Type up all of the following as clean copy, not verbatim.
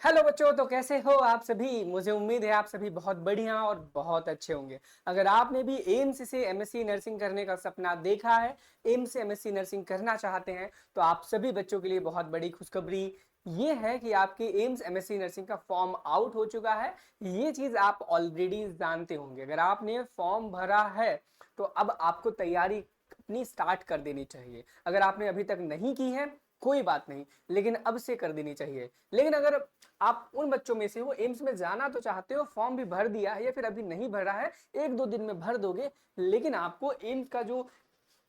Hello बच्चों, तो कैसे हो आप सभी। मुझे उम्मीद है आप सभी बहुत बढ़िया और बहुत अच्छे होंगे। अगर आपने भी एम्स से एमएससी नर्सिंग करने का सपना देखा है, एम्स से एमएससी नर्सिंग करना चाहते हैं, तो आप सभी बच्चों के लिए बहुत बड़ी खुशखबरी ये है कि आपके एम्स एमएससी नर्सिंग का फॉर्म आउट हो चुका है। ये चीज आप ऑलरेडी जानते होंगे। अगर आपने फॉर्म भरा है तो अब आपको तैयारी अपनी स्टार्ट कर देनी चाहिए। अगर आपने अभी तक नहीं की है कोई बात नहीं, लेकिन अब से कर देनी चाहिए। लेकिन अगर आप उन बच्चों में से हो एम्स में जाना तो चाहते हो, फॉर्म भी भर दिया है या फिर अभी नहीं भरा है, एक दो दिन में भर दोगे, लेकिन आपको एम्स का जो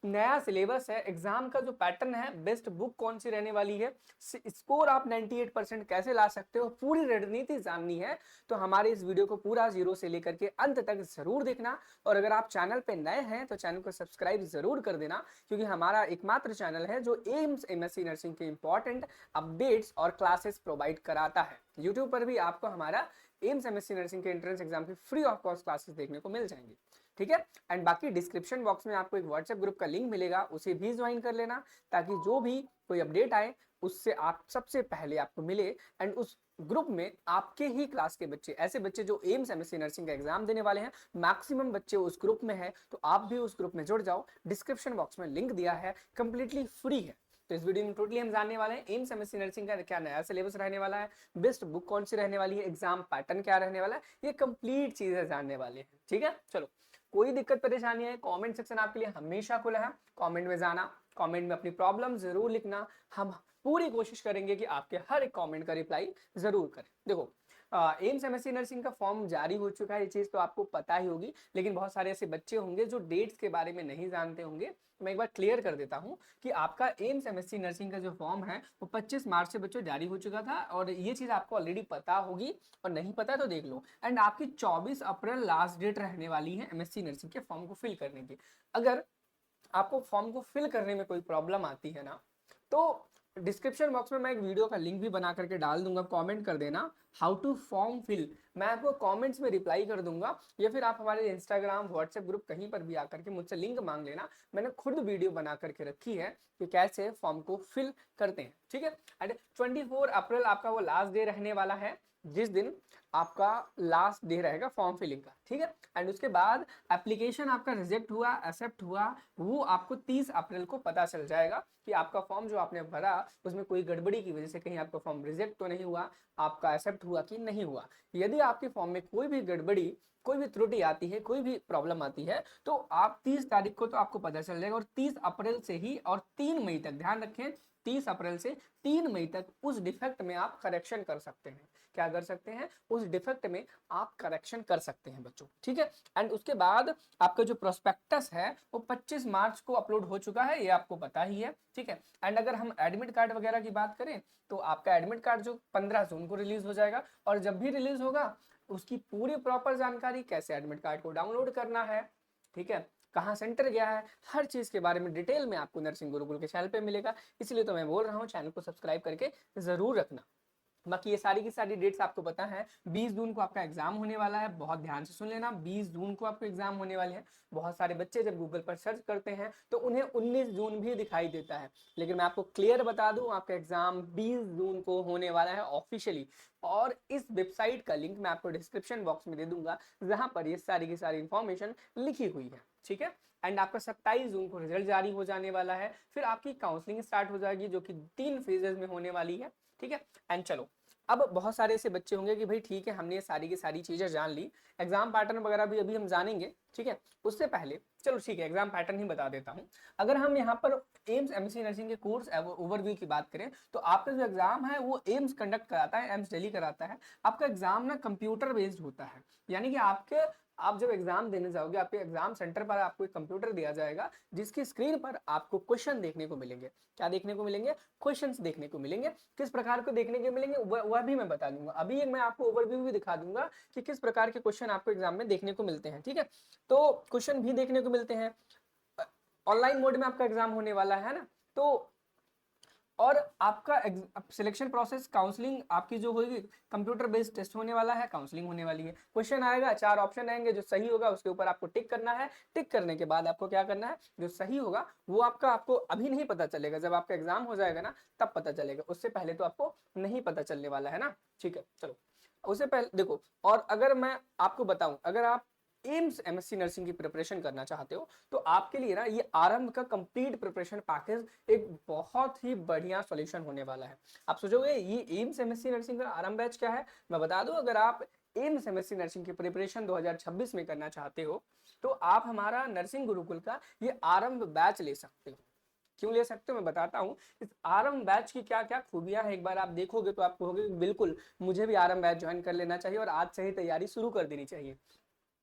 नया सिलेबस है, एग्जाम का जो पैटर्न है, बेस्ट बुक कौन सी रहने वाली है, स्कोर आप 98% कैसे ला सकते हो, पूरी रणनीति जाननी है, तो हमारे इस वीडियो को पूरा जीरो से लेकर के अंत तक जरूर देखना। और अगर आप चैनल पे नए हैं तो चैनल को सब्सक्राइब जरूर कर देना, क्योंकि हमारा एकमात्र चैनल है जो एम्स एमएससी नर्सिंग के इंपॉर्टेंट अपडेट्स और क्लासेस प्रोवाइड कराता है। यूट्यूब पर भी आपको हमारा एम्स एमएससी नर्सिंग के एंट्रेंस एग्जाम की फ्री ऑफ कॉस्ट क्लासेस देखने को मिल जाएंगी। ठीक है। एंड बाकी डिस्क्रिप्शन बॉक्स में आपको एक व्हाट्सएप ग्रुप का लिंक मिलेगा, उसे भी ज्वाइन कर लेना, ताकि जो भी कोई अपडेट आए उससे आप सबसे पहले आपको मिले। एंड उस ग्रुप में आपके ही क्लास के बच्चे, ऐसे बच्चे जो एम्स एमएससी नर्सिंग का एग्जाम देने वाले हैं, मैक्सिमम बच्चे उस ग्रुप में है, तो आप भी उस ग्रुप में जुड़ जाओ। डिस्क्रिप्शन बॉक्स में लिंक दिया है, कंप्लीटली फ्री है। तो इस वीडियो में टोटली हम जानने वाले हैं एम्स एमएससी नर्सिंग का क्या नया सिलेबस रहने वाला है, बेस्ट बुक कौन सी रहने वाली है, एग्जाम पैटर्न क्या रहने वाला है, ये कंप्लीट चीजें जानने वाले हैं। ठीक है, चलो। कोई दिक्कत परेशानी है, कमेंट सेक्शन आपके लिए हमेशा खुला है। कमेंट में जाना, कमेंट में अपनी प्रॉब्लम जरूर लिखना। हम पूरी कोशिश करेंगे कि आपके हर एक कमेंट का रिप्लाई जरूर करें। देखो, एम्स एमएससी नर्सिंग का फॉर्म जारी हो चुका है, ये चीज तो आपको पता ही होगी, लेकिन बहुत सारे ऐसे बच्चे होंगे जो डेट्स के बारे में नहीं जानते होंगे। मैं एक बार क्लियर कर देता हूं कि आपका एम्स एमएससी नर्सिंग का जो फॉर्म है वो 25 मार्च से बच्चों जारी हो चुका था, और ये चीज आपको ऑलरेडी पता होगी, और नहीं पता तो देख लो। एंड आपकी 24 अप्रैल लास्ट डेट रहने वाली है एमएससी नर्सिंग के फॉर्म को फिल करने की। अगर आपको फॉर्म को फिल करने में कोई प्रॉब्लम आती है ना, तो डिस्क्रिप्शन बॉक्स में मैं एक वीडियो का लिंक भी बना करके डाल दूंगा, कमेंट कर देना हाउ टू फॉर्म फिल। मैं आपको कमेंट्स में रिप्लाई कर दूंगा, या फिर आप हमारे इंस्टाग्राम व्हाट्सएप ग्रुप कहीं पर भी आकर के मुझसे लिंक मांग लेना। मैंने खुद वीडियो बना करके रखी है कि कैसे फॉर्म को फिल करते हैं। ठीक है। एंड 24 अप्रैल आपका वो लास्ट डे रहने वाला है, जिस दिन आपका लास्ट डे रहेगा फॉर्म फिलिंग का। ठीक है। एंड उसके बाद एप्लीकेशन आपका रिजेक्ट हुआ एक्सेप्ट हुआ, वो आपको 30 अप्रैल को पता चल जाएगा कि आपका फॉर्म जो आपने भरा उसमें कोई गड़बड़ी की वजह से कहीं आपका फॉर्म रिजेक्ट तो नहीं हुआ, आपका एक्सेप्ट हुआ कि नहीं हुआ। यदि आपके फॉर्म में कोई भी गड़बड़ी, कोई भी त्रुटि आती है, कोई भी प्रॉब्लम आती है, तो आप 30 तारीख को तो आपको पता चल जाएगा, और 30 अप्रैल से ही और 3 मई तक, ध्यान रखें, 30 अप्रैल से 3 मई तक उस डिफेक्ट में आप करेक्शन कर सकते हैं। क्या कर सकते हैं? उस डिफेक्ट में आप करेक्शन कर सकते हैं बच्चों। ठीक है। एंड उसके बाद आपका जो प्रोस्पेक्टस है वो 25 मार्च को अपलोड हो चुका है, ये आपको पता ही है। ठीक है। एंड अगर हम एडमिट कार्ड वगैरह की बात करें, तो आपका एडमिट कार्ड जो 15 जून को रिलीज हो जाएगा, और जब भी रिलीज होगा उसकी पूरी प्रॉपर जानकारी, कैसे एडमिट कार्ड को डाउनलोड करना है, ठीक है, कहाँ सेंटर गया है, हर चीज के बारे में डिटेल में आपको नर्सिंग गुरुकुल के चैनल पे मिलेगा। इसलिए तो मैं बोल रहा हूँ चैनल को सब्सक्राइब करके जरूर रखना। बाकी ये सारी की सारी डेट्स आपको पता है। 20 जून को आपका एग्जाम होने वाला है, बहुत ध्यान से सुन लेना, 20 जून को आपको एग्जाम होने वाले हैं। बहुत सारे बच्चे जब गूगल पर सर्च करते हैं तो उन्हें 19 जून भी दिखाई देता है, लेकिन मैं आपको क्लियर बता दूं, आपका एग्जाम 20 जून को होने वाला है ऑफिशियली। और इस वेबसाइट का लिंक मैं आपको डिस्क्रिप्शन बॉक्स में दे दूंगा, जहां पर ये सारी की सारी इंफॉर्मेशन लिखी हुई है। ठीक है। एंड आपका 27 जून को रिजल्ट जारी हो जाने वाला है, फिर आपकी काउंसलिंग स्टार्ट हो जाएगी, जो कि 3 फेजेस में होने वाली है। ठीक है। एंड चलो, अब बहुत सारे ऐसे बच्चे होंगे कि भाई ठीक है, हमने ये सारी की सारी चीजें जान ली, एग्जाम पैटर्न वगैरह भी अभी हम जानेंगे। ठीक है। उससे पहले चलो ठीक है, एग्जाम पैटर्न ही बता देता हूं। अगर हम यहाँ पर एम्स एमएससी नर्सिंग के कोर्स ओवरव्यू की बात करें, तो आपका जो एग्जाम है वो एम्स कंडक्ट कराता है, एम्स दिल्ली कराता है। आपका एग्जाम ना कंप्यूटर बेस्ड होता है, यानी कि आप जब एग्जाम देने जाओगे, आपके एग्जाम सेंटर पर आपको एक कंप्यूटर दिया जाएगा, जिसकी स्क्रीन पर आपको क्वेश्चन देखने को मिलेंगे। क्या देखने को मिलेंगे? क्वेश्चंस देखने को मिलेंगे। किस प्रकार को देखने को मिलेंगे वह भी मैं बता दूंगा। अभी एक मैं आपको ओवरव्यू भी दिखा दूंगा कि किस प्रकार के क्वेश्चन आपको एग्जाम में देखने को मिलते हैं। ठीक है। तो क्वेश्चन भी देखने को मिलते हैं। ऑनलाइन मोड में आपका एग्जाम होने वाला है ना, तो और आपका सिलेक्शन प्रोसेस काउंसलिंग आपकी जो होगी कंप्यूटर बेस्ड टेस्ट होने वाला है, काउंसलिंग होने वाली है। क्वेश्चन आएगा, 4 ऑप्शन आएंगे, जो सही होगा उसके ऊपर आपको टिक करना है। टिक करने के बाद आपको क्या करना है, जो सही होगा वो आपको अभी नहीं पता चलेगा, जब आपका एग्जाम हो जाएगा ना तब पता चलेगा, उससे पहले तो आपको नहीं पता चलने वाला है ना। ठीक है, चलो उससे पहले देखो, और अगर मैं आपको बताऊं, अगर आप एम्स एमएससी नर्सिंग की प्रिपरेशन करना चाहते हो तो आपके लिए ना ये आरंभ का कंप्लीट प्रिपरेशन पैकेज एक बहुत ही बढ़िया सॉल्यूशन होने वाला है। आप सोचोगे ये एम्स एमएससी नर्सिंग का आरंभ बैच क्या है, मैं बता दूं, अगर आप एम्स एमएससी नर्सिंग की प्रिपरेशन 2026 में करना चाहते हो तो आप हमारा नर्सिंग गुरुकुल का ये आरंभ बैच ले सकते हो। क्यों ले सकते हो मैं बताता हूँ। इस आरंभ बैच की क्या क्या खूबियां हैं, एक बार आप देखोगे तो आप कहोगे बिल्कुल मुझे भी आरंभ बैच ज्वाइन कर लेना चाहिए और आज से ही तैयारी शुरू कर देनी चाहिए।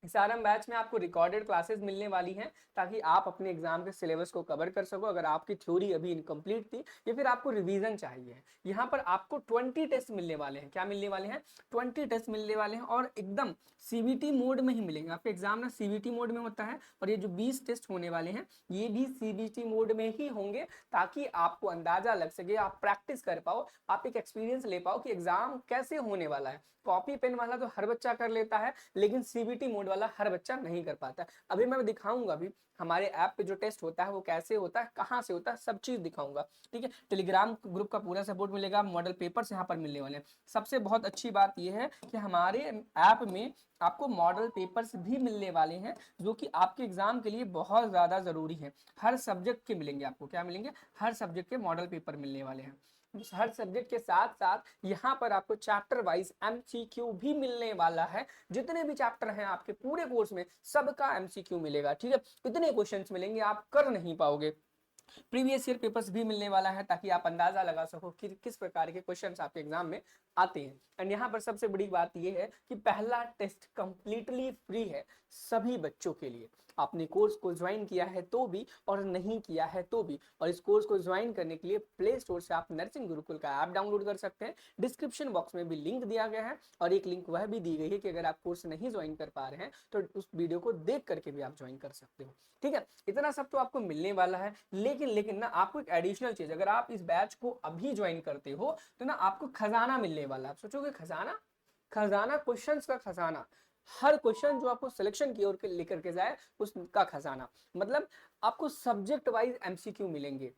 इस आरएम बैच में आपको रिकॉर्डेड क्लासेस मिलने वाली हैं ताकि आप अपने एग्जाम के सिलेबस को कवर कर सको, अगर आपकी थ्योरी अभी इनकम्प्लीट थी या फिर आपको रिवीजन चाहिए। यहाँ पर आपको 20 टेस्ट मिलने वाले हैं। क्या मिलने वाले हैं, 20 टेस्ट मिलने वाले हैं और एकदम सीबीटी मोड में ही मिलेंगे। आपका एग्जाम ना सीबीटी मोड में होता है और ये जो 20 टेस्ट होने वाले हैं ये भी सीबीटी मोड में ही होंगे, ताकि आपको अंदाजा लग सके, आप प्रैक्टिस कर पाओ, आप एक एक्सपीरियंस ले पाओ कि एग्जाम कैसे होने वाला है। कॉपी पेन वाला तो हर बच्चा कर लेता है, लेकिन सीबीटी मोड वाला हर बच्चा नहीं कर पाता। अभी मैं दिखाऊंगा भी हमारे ऐप पे जो टेस्ट होता है वो कैसे होता है, कहाँ से होता है, सब चीज दिखाऊंगा। ठीक है, टेलीग्राम ग्रुप का पूरा सपोर्ट मिलेगा, मॉडल पेपर्स यहाँ पर मिलने वाले हैं। सबसे बहुत अच्छी बात यह है कि हमारे ऐप में आपको मॉडल पेपर्स भी मिलने वाले हैं, जो कि आपके एग्जाम के लिए बहुत ज्यादा जरूरी है। हर सब्जेक्ट के मिलेंगे आपको, क्या मिलेंगे, हर सब्जेक्ट के मॉडल पेपर मिलने वाले हैं। हर सब्जेक्ट के साथ साथ यहाँ पर आपको चैप्टर वाइज एमसीक्यू भी मिलने वाला है। जितने भी चैप्टर हैं आपके पूरे कोर्स में सबका एमसीक्यू मिलेगा। ठीक है, इतने क्वेश्चंस मिलेंगे आप कर नहीं पाओगे। प्रीवियस ईयर पेपर्स भी मिलने वाला है ताकि आप अंदाजा लगा सको कि किस प्रकार के क्वेश्चंस आपके एग्जाम में आते हैं। एंड यहाँ पर सबसे बड़ी बात यह है कि पहला टेस्ट कंप्लीटली फ्री है सभी बच्चों के लिए। आपने कोर्स को ज्वाइन किया है तो भी और नहीं किया है तो भी, और इस कोर्स को ज्वाइन करने के लिए प्ले स्टोर से आप नर्सिंग गुरुकुल का ऐप डाउनलोड कर सकते हैं। डिस्क्रिप्शन बॉक्स में भी लिंक दिया गया है और एक लिंक वह भी दी गई है कि अगर आप कोर्स नहीं ज्वाइन कर पा रहे हैं तो उस वीडियो को देख करके भी आप ज्वाइन कर सकते हो। ठीक है, इतना सब तो आपको मिलने वाला है, लेकिन ना आपको एक एडिशनल चीज, अगर आप इस बैच को अभी ज्वाइन करते हो तो ना आपको खजाना मिलने वाला है। आप सोचोगे खजाना, खजाना क्वेश्चंस का खजाना, हर क्वेश्चन जो आपको सिलेक्शन की ओर लेकर के जाए उसका खजाना। मतलब आपको सब्जेक्ट वाइज एमसीक्यू मिलेंगे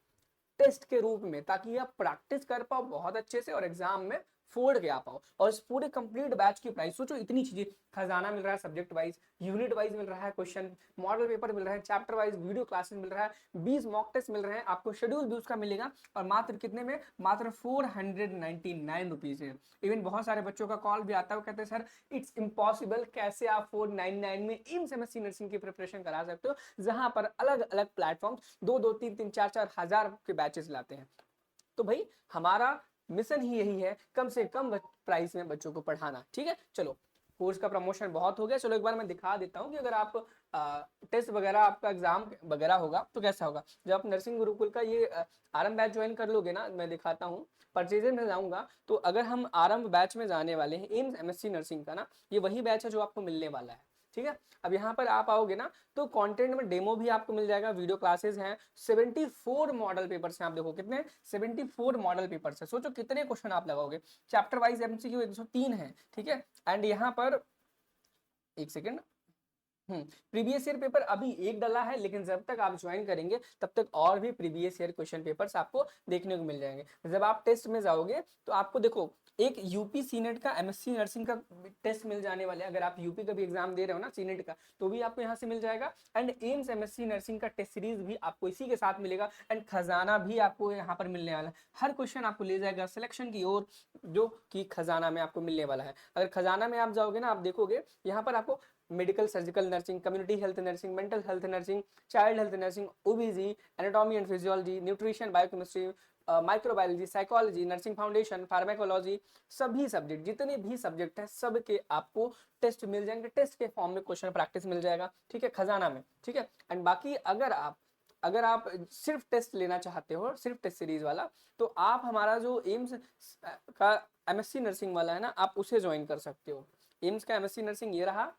टेस्ट के रूप में, ताकि आप प्रैक्टिस कर पाओ बहुत अच्छे से और एग्जाम में फोड़ के आ पाओ। और इस पूरे कंप्लीट बैच की प्राइस सोचो, इतनी चीजें, खजाना मिल रहा है सब्जेक्ट वाइज, यूनिट वाइज मिल रहा है क्वेश्चन, मॉडल पेपर मिल रहा है, चैप्टर वाइज वीडियो क्लासेस मिल रहा है, 20 मॉक टेस्ट मिल रहे हैं, आपको शेड्यूल भी उसका मिलेगा, और मात्र कितने में, मात्र 499 रुपीज है। इवन बहुत सारे बच्चों का कॉल भी आता है, वो कहते हैं सर इट्स इम्पॉसिबल, कैसे आप 499 में एम्स एमएससी नर्सिंग की प्रिपरेशन करा सकते हो, जहां पर अलग अलग प्लेटफॉर्म 2-2, 3-3, 4-4 हजार के बैचेस लाते हैं। तो भाई हमारा मिशन ही यही है, कम से कम प्राइस में बच्चों को पढ़ाना। ठीक है, चलो कोर्स का प्रमोशन बहुत हो गया, चलो एक बार मैं दिखा देता हूँ कि अगर आप टेस्ट वगैरह, आपका एग्जाम वगैरह होगा तो कैसा होगा। जब आप नर्सिंग गुरुकुल का ये आरंभ बैच ज्वाइन कर लोगे ना, मैं दिखाता हूँ, परचेजेस में जाऊंगा तो अगर हम आरंभ बैच में जाने वाले हैं एम्स एमएससी नर्सिंग का ना, ये वही बैच है जो आपको मिलने वाला है। ठीक है, अब यहाँ पर आप आओगे ना तो कंटेंट में डेमो भी आपको मिल जाएगा, वीडियो क्लासेस हैं, 74 मॉडल पेपर्स हैं। आप देखो कितने, 74 मॉडल पेपर्स है, सोचो कितने क्वेश्चन आप लगाओगे। चैप्टर वाइज एमसीक्यू 103 है। ठीक है, एंड यहाँ पर एक सेकेंड, प्रीवियस ईयर पेपर अभी एक डला है, लेकिन जब तक आप ज्वाइन करेंगे तब तक और भी प्रीवियस ईयर क्वेश्चन पेपर्स आपको देखने को मिल जाएंगे। जब आप टेस्ट में जाओगे तो आपको देखो एक यूपी सीनेट का एमएससी नर्सिंग का टेस्ट मिल जाने वाले हैं। अगर आप यूपी का भी एग्जाम दे रहे हो ना सीनेट का, तो भी आपको यहाँ से मिल जाएगा। एंड एम्स एमएससी नर्सिंग का टेस्ट सीरीज भी आपको इसी के साथ मिलेगा, एंड खजाना भी आपको यहाँ पर मिलने वाला है। हर क्वेश्चन आपको ले जाएगा सिलेक्शन की ओर, जो कि खजाना में आपको मिलने वाला है। अगर खजाना में आप जाओगे ना, आप देखोगे यहाँ पर आपको medical surgical nursing, community health nursing, mental health nursing, child health nursing, ओबीजी, anatomy and physiology, nutrition, biochemistry, microbiology, psychology, nursing foundation, pharmacology, सभी सब्जेक्ट, जितने भी सब्जेक्ट हैं सब के आपको टेस्ट मिल जाएंगे। टेस्ट के फॉर्म में क्वेश्चन प्रैक्टिस मिल जाएगा। ठीक है, खजाना में। ठीक है, एंड बाकी अगर आप सिर्फ टेस्ट लेना चाहते हो, सिर्फ टेस्ट सीरीज वाला, तो आप हमारा जो एम्स का एमएससी नर्सिंग वाला है ना, आप उसे ज्वाइन कर सकते हो। एम्स का एमएससी नर्सिंग ये रहा।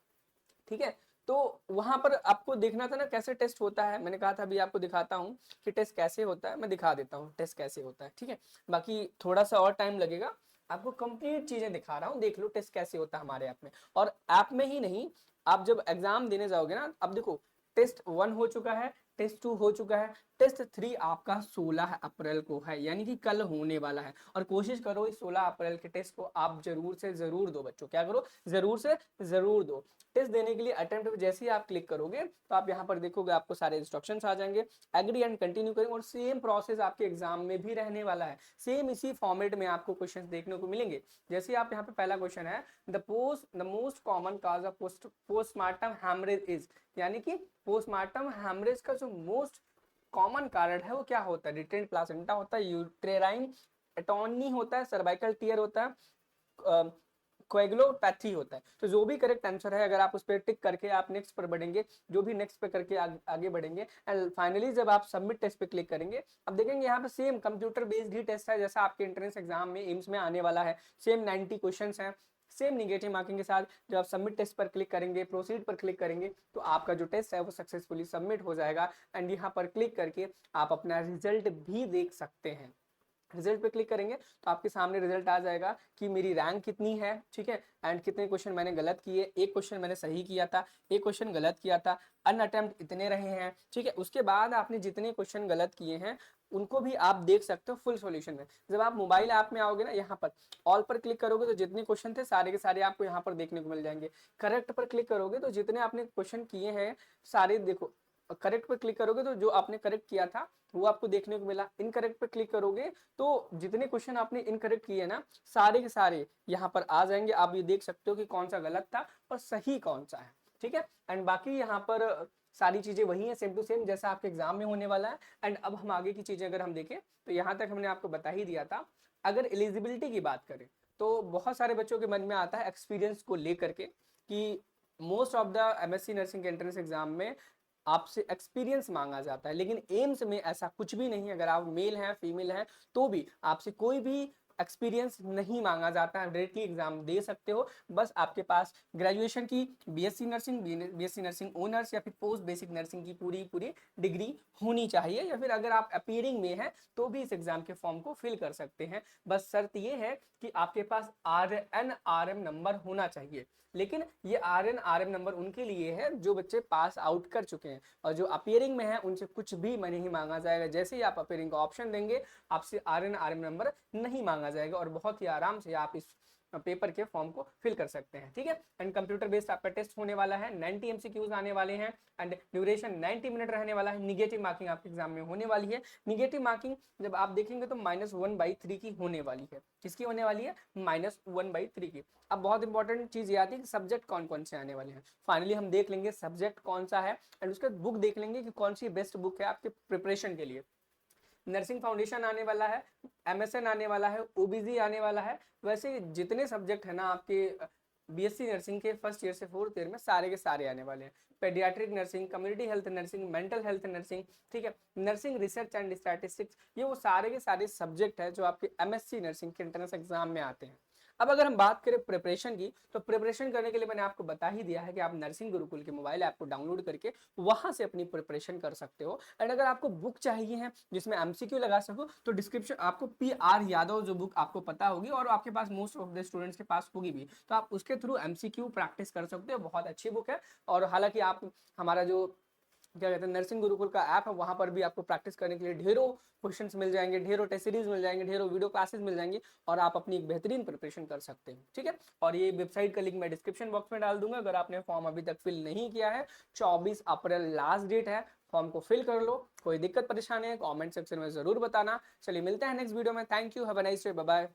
ठीक है, तो वहां पर आपको देखना था ना कैसे टेस्ट होता है, मैंने कहा था अभी आपको दिखाता हूँ कि टेस्ट कैसे होता है, मैं दिखा देता हूँ टेस्ट कैसे होता है, ठीक है। बाकी थोड़ा सा और टाइम लगेगा, आपको कंप्लीट चीजें दिखा रहा हूँ, देख लो टेस्ट कैसे होता है हमारे ऐप में। और ऐप में ही नहीं, आप जब एग्जाम देने जाओगे ना, अब देखो टेस्ट 1 हो चुका है, टेस्ट 2 हो चुका है, टेस्ट 3 आपका 16 अप्रैल को है, यानी कि कल होने वाला है। और कोशिश करो इस 16 अप्रैल के टेस्ट को आप जरूर से जरूर दो बच्चों, क्या करो, जरूर से जरूर दो। टेस्ट देने के लिए अटेम्प्ट पे जैसे ही आप क्लिक करोगे तो आप यहाँ पर देखोगे आपको सारे इंस्ट्रक्शंस आ जाएंगे, एग्री एंड कंटिन्यू करेंगे, और सेम प्रोसेस आपके एग्जाम में भी रहने वाला है, सेम इसी फॉर्मेट में आपको क्वेश्चंस देखने को मिलेंगे। जैसे आप यहाँ पे पहला क्वेश्चन है, the most common cause of postmortem haemorrhage is, यानी कि पोस्टमार्टम हैमरेज का जो मोस्ट कॉमन कारण है वो क्या होता है, रिटेंट प्लासेंटा होता है, यूट्रेराइन एटॉनी होता है, सर्वाइकल टीयर होता है, कोएगुलोपैथी होता है। तो जो भी करेक्ट आंसर है, अगर आप उस पर टिक करके आप नेक्स्ट पर बढ़ेंगे, जो भी नेक्स्ट पे करके आगे बढ़ेंगे, एंड फाइनली जब आप सबमिट टेस्ट पे क्लिक करेंगे, अब देखेंगे यहाँ पे सेम कंप्यूटर बेस्ड ही टेस्ट है जैसा आपके एंट्रेंस एग्जाम में एम्स में आने वाला है, सेम 90 क्वेश्चन है, सेम निगेटिव मार्किंग के साथ। जब आप सबमिट टेस्ट पर क्लिक करेंगे, प्रोसीड पर क्लिक करेंगे, तो आपका जो टेस्ट है वो सक्सेसफुली सबमिट हो जाएगा, एंड यहाँ पर क्लिक करके आप अपना रिजल्ट भी देख सकते हैं। रिजल्ट पे क्लिक करेंगे तो आपके सामने रिजल्ट आ जाएगा कि मेरी रैंक कितनी है, ठीक है, एंड कितने क्वेश्चन मैंने गलत किए, एक क्वेश्चन मैंने सही किया था, एक क्वेश्चन गलत किया था, अनअटेम्प्ट इतने रहे हैं, ठीक है। उसके बाद आपने जितने क्वेश्चन गलत किए हैं उनको भी आप देख सकते हो फुल सॉल्यूशन में। जब आप मोबाइल ऐप में आओगे ना, यहाँ पर ऑल पर क्लिक करोगे तो जितने क्वेश्चन थे सारे के सारे आपको यहाँ पर देखने को मिल जाएंगे। करेक्ट पर क्लिक करोगे तो जितने आपने क्वेश्चन किए हैं सारे देखो, करेक्ट पर क्लिक करोगे तो जो आपने करेक्ट किया था वो आपको देखने को मिला। इनकरेक्ट पे क्लिक करोगे तो जितने क्वेश्चन आपने इनकरेक्ट किए ना सारे के सारे यहाँ पर आ जाएंगे, आप ये देख सकते हो कि कौन सा गलत था और सही कौन सा है, ठीक है। एंड बाकी यहाँ पर सारी चीजें वही है, सेम टू सेम जैसा आपके एग्जाम में होने वाला है। एंड अब हम आगे की चीजें अगर हम देखें तो यहाँ तक हमने आपको बता ही दिया था। अगर एलिजिबिलिटी की बात करें तो बहुत सारे बच्चों के मन में आता है एक्सपीरियंस को लेकर के कि most of the MSc nursing entrance exam में आपसे एक्सपीरियंस मांगा जाता है, लेकिन एम्स में ऐसा कुछ भी नहीं है। अगर आप मेल हैं फीमेल हैं तो भी आपसे कोई भी एक्सपीरियंस नहीं मांगा जाता है, डायरेक्टली एग्जाम दे सकते हो। बस आपके पास ग्रेजुएशन की BSc nursing, BSc nursing honours या फिर पोस्ट बेसिक नर्सिंग की पूरी पूरी डिग्री होनी चाहिए, या फिर अगर आप अपीयरिंग में हैं तो भी इस एग्जाम के फॉर्म को फिल कर सकते हैं। बस शर्त ये है कि आपके पास RN-RM नंबर होना चाहिए। लेकिन ये RN-RM नंबर उनके लिए है जो बच्चे पास आउट कर चुके हैं, और जो अपीयरिंग में है उनसे कुछ भी नहीं मांगा जाएगा। जैसे ही आप अपीयरिंग का ऑप्शन देंगे आपसे RN-RM नंबर नहीं मांगा जाएगा, और बहुत ही आराम से आप इस पेपर के फॉर्म को फिल कर सकते हैं, ठीक है। एंड कंप्यूटर बेस्ड आपका टेस्ट होने वाला है, 90 MCQs आने वाले हैं, एंड ड्यूरेशन 90 मिनट रहने वाला है। निगेटिव मार्किंग आपके एग्जाम में होने वाली है। निगेटिव मार्किंग जब आप देखेंगे तो -1/3 की होने वाली है। किसकी होने वाली है? -1/3 की। अब बहुत इंपॉर्टेंट चीज ये आती है कि सब्जेक्ट कौन कौन से आने वाले हैं। फाइनली हम देख लेंगे सब्जेक्ट कौन सा है, एंड उसके बुक देख लेंगे कि कौन सी बेस्ट बुक है आपके प्रिपरेशन के लिए। नर्सिंग फाउंडेशन आने वाला है, MSN आने वाला है, OBG आने वाला है। वैसे जितने सब्जेक्ट है ना आपके बीएससी नर्सिंग के फर्स्ट ईयर से फोर्थ ईयर में सारे के सारे आने वाले हैं। Paediatric nursing, community health nursing, mental health nursing, ठीक है, नर्सिंग रिसर्च एंड स्टैटिस्टिक्स, ये वो सारे के सारे सब्जेक्ट है जो आपके MSc नर्सिंग के एंट्रेंस एग्जाम में आते हैं। अब अगर हम बात करें प्रिपरेशन की, तो प्रिपरेशन करने के लिए मैंने आपको बता ही दिया है कि आप नर्सिंग गुरुकुल के मोबाइल ऐप को डाउनलोड करके वहां से अपनी प्रिपरेशन कर सकते हो। एंड अगर आपको बुक चाहिए है जिसमें MCQ लगा सको तो डिस्क्रिप्शन आपको PR यादव जो बुक आपको पता होगी और आपके पास मोस्ट ऑफ द स्टूडेंट्स के पास होगी भी, तो आप उसके थ्रू MCQ प्रैक्टिस कर सकते हो। बहुत अच्छी बुक है। और हालांकि आप हमारा जो क्या कहते हैं नर्सिंग गुरुकुल का ऐप है वहां पर भी आपको प्रैक्टिस करने के लिए ढेरों क्वेश्चंस मिल जाएंगे, ढेरों टेस्ट सीरीज मिल जाएंगे, ढेरों वीडियो क्लासेस मिल जाएंगे, और आप अपनी एक बेहतरीन प्रिपरेशन कर सकते हैं, ठीक है। और ये वेबसाइट का लिंक मैं डिस्क्रिप्शन बॉक्स में डाल दूंगा। अगर आपने फॉर्म अभी तक फिल नहीं किया है, 24 अप्रैल लास्ट डेट है, फॉर्म को फिल कर लो। कोई दिक्कत परेशानी है कमेंट सेक्शन में जरूर बताना। चलिए मिलते हैं नेक्स्ट वीडियो में। Thank you, have a nice day, bye bye.